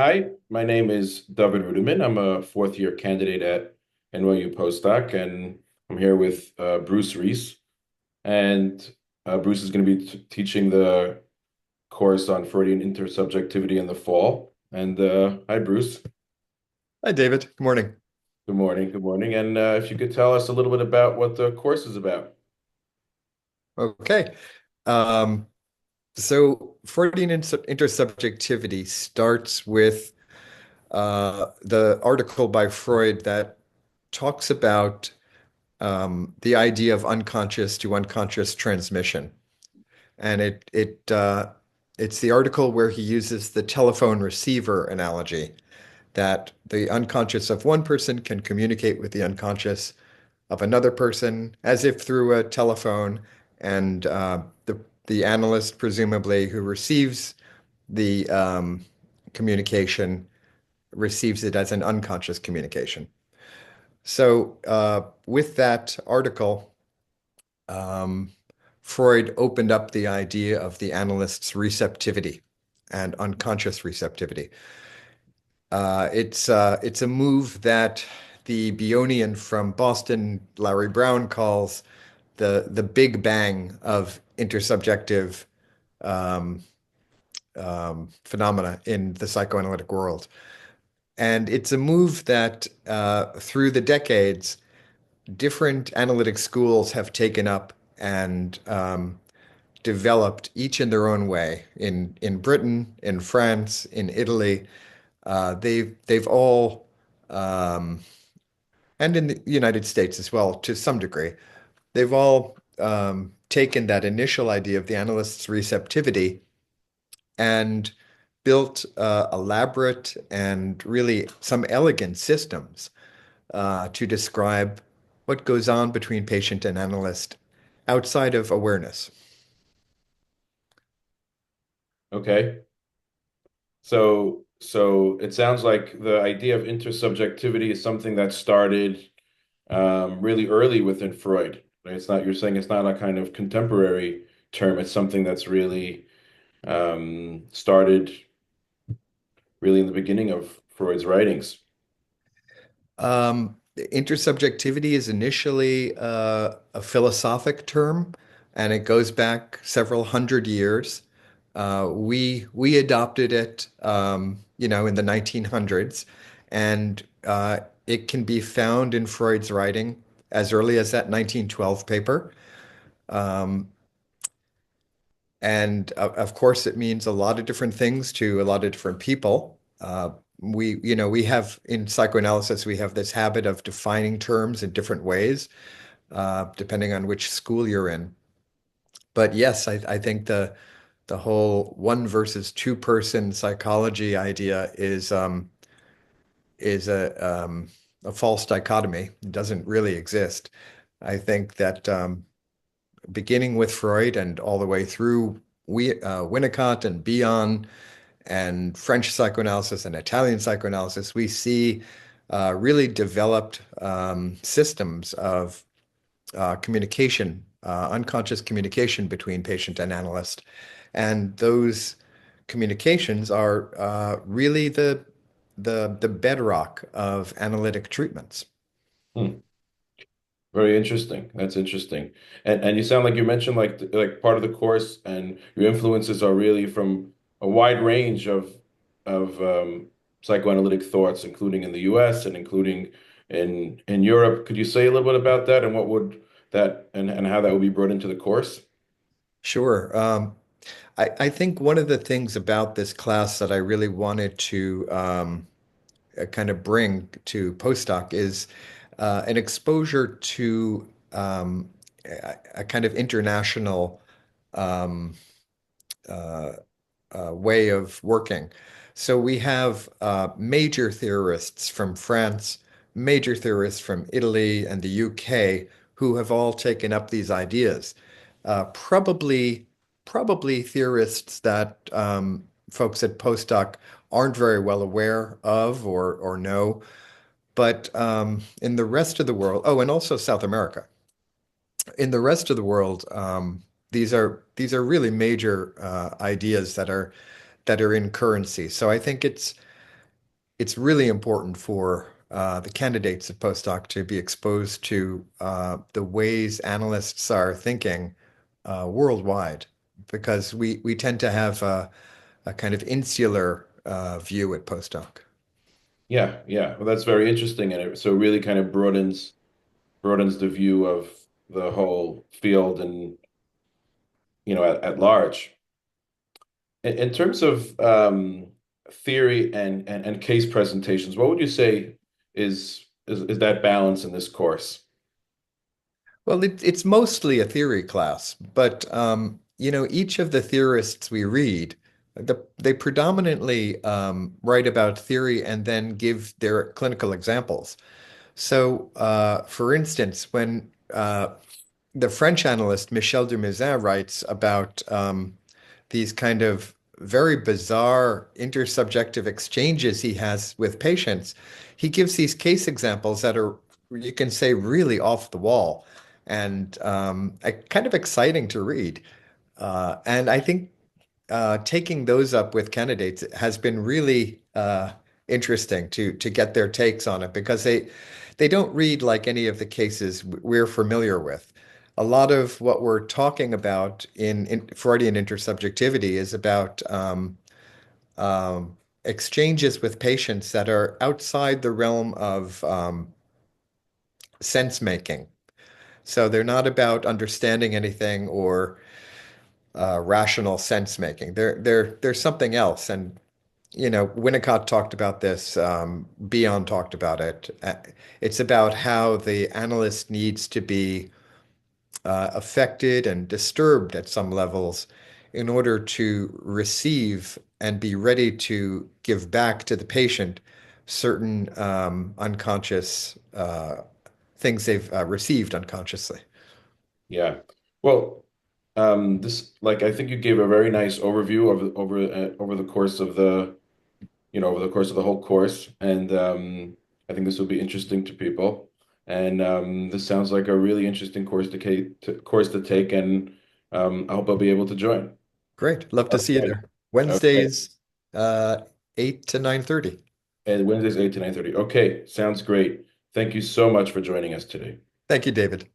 Hi, my name is David Rudiman. I'm a fourth year candidate at NYU postdoc, and I'm here with Bruce Reis. And Bruce is going to be t teaching the course on Freudian intersubjectivity in the fall. And hi, Bruce. Hi, David. Good morning. Good morning. Good morning. And if you could tell us a little bit about what the course is about. Okay. Um, so Freudian intersubjectivity starts with the article by Freud that talks about the idea of unconscious to unconscious transmission. And it's the article where he uses the telephone receiver analogy that the unconscious of one person can communicate with the unconscious of another person, as if through a telephone, and the analyst, presumably, who receives the communication, receives it as an unconscious communication. So, with that article, um, Freud opened up the idea of the analyst's receptivity and unconscious receptivity. It's a move that the Bionian from Boston, Larry Brown, calls the Big Bang of intersubjective um, phenomena in the psychoanalytic world. And it's a move that through the decades, different analytic schools have taken up and developed each in their own way. In Britain, in France, in Italy, they've all and in the United States as well, to some degree, they've all taken that initial idea of the analyst's receptivity and built elaborate and really some elegant systems to describe what goes on between patient and analyst outside of awareness. Okay. So it sounds like the idea of intersubjectivity is something that started really early within Freud. Right? It's not, you're saying it's not a kind of contemporary term. It's something that's really started really in the beginning of Freud's writings. Intersubjectivity is initially a philosophic term, and it goes back several hundred years. We adopted it, in the 1900s, and it can be found in Freud's writing as early as that 1912 paper. Um, and of course, it means a lot of different things to a lot of different people. We have in psychoanalysis, we have this habit of defining terms in different ways, depending on which school you're in. But yes, I think the whole one versus two person psychology idea is a false dichotomy. It doesn't really exist. I think that beginning with Freud and all the way through Winnicott and Bion and French psychoanalysis and Italian psychoanalysis, we see really developed systems of communication, unconscious communication between patient and analyst. And those communications are really the bedrock of analytic treatments. Hmm. Very interesting. That's interesting. And you sound like you mentioned like part of the course and your influences are really from a wide range of psychoanalytic thoughts, including in the US and including in Europe. Could you say a little bit about that and what would that and how that would be brought into the course? Sure. I think one of the things about this class that I really wanted to kind of bring to postdoc is an exposure to a kind of international um, uh, way of working. So we have major theorists from France, major theorists from Italy and the UK who have all taken up these ideas. Probably theorists that folks at postdoc aren't very well aware of or know. But in the rest of the world, oh, and also South America. In the rest of the world, these are really major ideas that are in currency. So I think it's really important for the candidates at postdoc to be exposed to the ways analysts are thinking worldwide, because we tend to have a kind of insular view at postdoc. Yeah, yeah. Well, that's very interesting, and it so really kind of broadens the view of the whole field and at large. In terms of theory and case presentations, what would you say is that balance in this course? Well, it's mostly a theory class, but each of the theorists we read, they predominantly write about theory and then give their clinical examples. So, for instance, when the French analyst Michel Dumezin writes about these kind of very bizarre intersubjective exchanges he has with patients, he gives these case examples that are, you can say, really off the wall and kind of exciting to read. And I think taking those up with candidates has been really interesting to get their takes on it, because they don't read like any of the cases we're familiar with. A lot of what we're talking about in Freudian intersubjectivity is about exchanges with patients that are outside the realm of sense making. So they're not about understanding anything or rational sense making. They're something else. And Winnicott talked about this. Bion talked about it. It's about how the analyst needs to be affected and disturbed at some levels in order to receive and be ready to give back to the patient certain unconscious things they've received unconsciously. Yeah. Well, this like I think you gave a very nice overview of over the course of over the course of the whole course, and I think this will be interesting to people. And this sounds like a really interesting course to take, and I hope I'll be able to join. Great. Love to see you Okay. there. Okay. Wednesdays, 8 to 9:30. And Wednesdays 8 to 9:30. Okay, sounds great. Thank you so much for joining us today. Thank you, David.